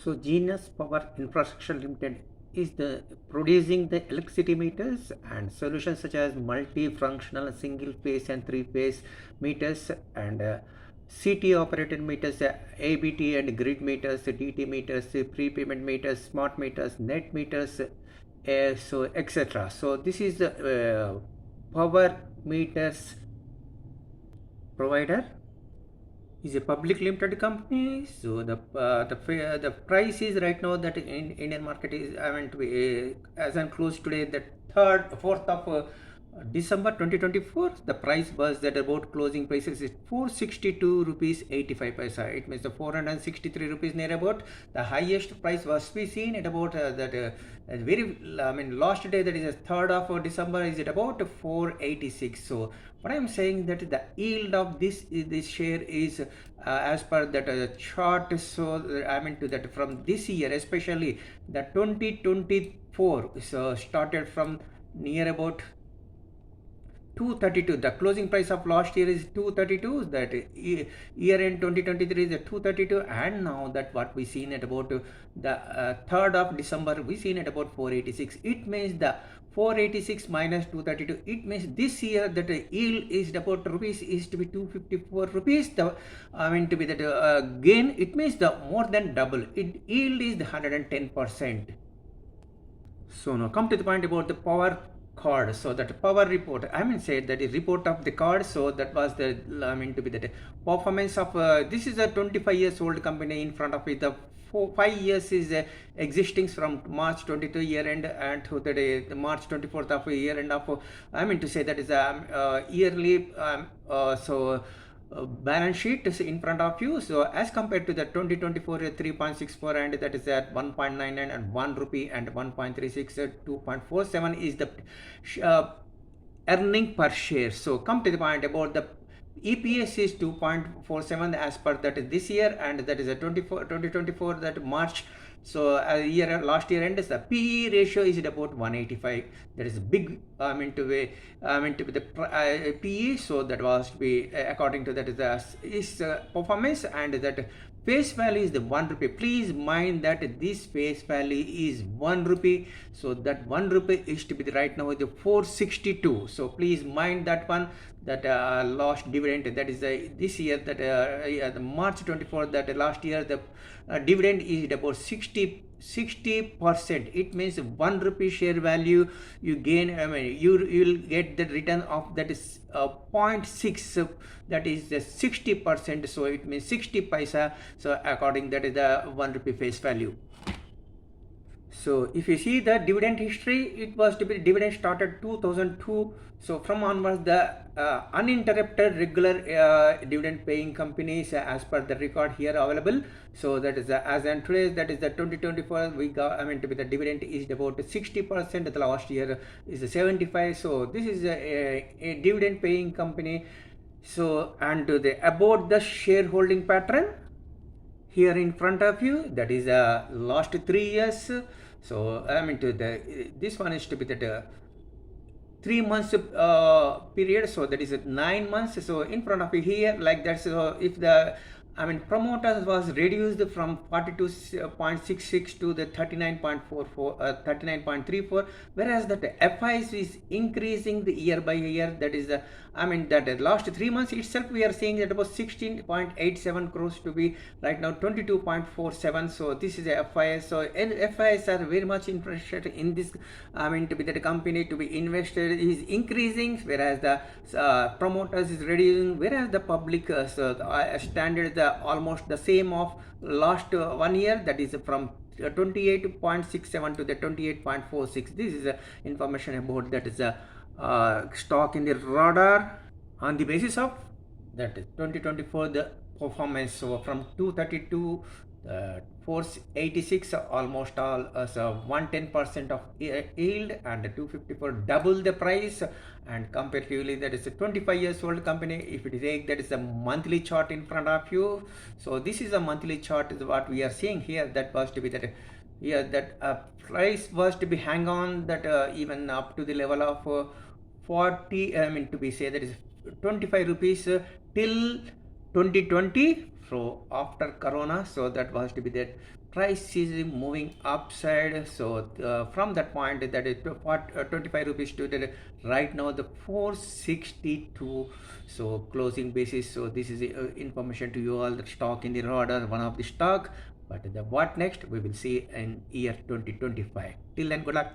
So Genius Power Infrastructure Limited is the producing the electricity meters and solutions such as multifunctional single phase and three phase meters and CT operated meters, ABT and grid meters, DT meters, prepayment meters, smart meters, net meters, so etc. So this is the power meters provider is a public limited company. So the price is right now that in Indian market is to be as I'm close today, the 4th of December 2024. The price was that about closing prices is 462 rupees 85 paisa. It means the 463 rupees near about. The highest price was we seen at about very last day, that is the 3rd of December, is it about 486. So what I'm saying that the yield of this share is as per that chart. So to that from this year, especially the 2024, so started from near about 232. The closing price of last year is 232. That year end 2023 is 232, and now that what we seen at about the 3rd of December, we seen at about 486. It means the 486 minus 232. It means this year that yield is about rupees is to be 254 rupees. The to be that gain. It means the more than double. Yield is the 110%. So now come to the point about the power card. So that power report, said that is report of the card. So that was the to be that performance of this is a 25 years old company. In front of it, the 5 years is existing from March 22 year end and to the day the March 24th of year end of to say that is a yearly balance sheet is in front of you. So as compared to the 2024 3.64, and that is at 1.99 and 1 rupee and 1.36 2.47 is the earning per share. So come to the point about the EPS is 2.47 as per that this year, and that is a 2024 that March. So last year end is the PE ratio is about 185. That is big to be the PE. So that was to be according to that is performance, and that face value is the 1 rupee. Please mind that this face value is 1 rupee. So that 1 rupee is to be right now the 462. So please mind that one, that last dividend, that is this year that the March 24, that last year the dividend is about 60%. It means 1 rupee share value you gain. You will get the return of that is 0.6. That is the 60%. So it means 60 paisa. So according that is the 1 rupee face value. So if you see the dividend history, it was to be dividend started 2002. So from onwards, the uninterrupted regular dividend paying companies as per the record here available. So that is as and today, that is the 2024 we got to be the dividend is about 60%. The last year is 75. So this is a dividend paying company. So and about the shareholding pattern here in front of you, that is last 3 years. So this one is to be that 3 months period. So that is 9 months. So in front of you here like that. So if the promoters was reduced from 42.66 to the 39.44 39.34, whereas that FIs is increasing the year by year. That is the that last 3 months itself we are seeing that about 16.87 crores to be right now 22.47. so this is a FIS. So and FIs are very much interested in this to be that company to be invested is increasing, whereas the promoters is reducing, whereas the public standard almost the same of last 1 year, that is from 28.67 to the 28.46. This is information about that is a stock in the radar on the basis of that 2024 the performance. So from 232 486 almost all 110% of yield, and 254 double the price. And comparatively that is a 25 years old company. If it is that is a monthly chart in front of you. So this is a monthly chart is what we are seeing here. That was to be that here that price was to be hang on that even up to the level of 40 to be say that is 25 rupees till 2020, so after corona, so that was to be that price is moving upside. So from that point, that is 25 rupees to the right now the 462, so closing basis. So this is information to you all, the stock in the radar, one of the stock. But the what next we will see in year 2025. Till then, good luck.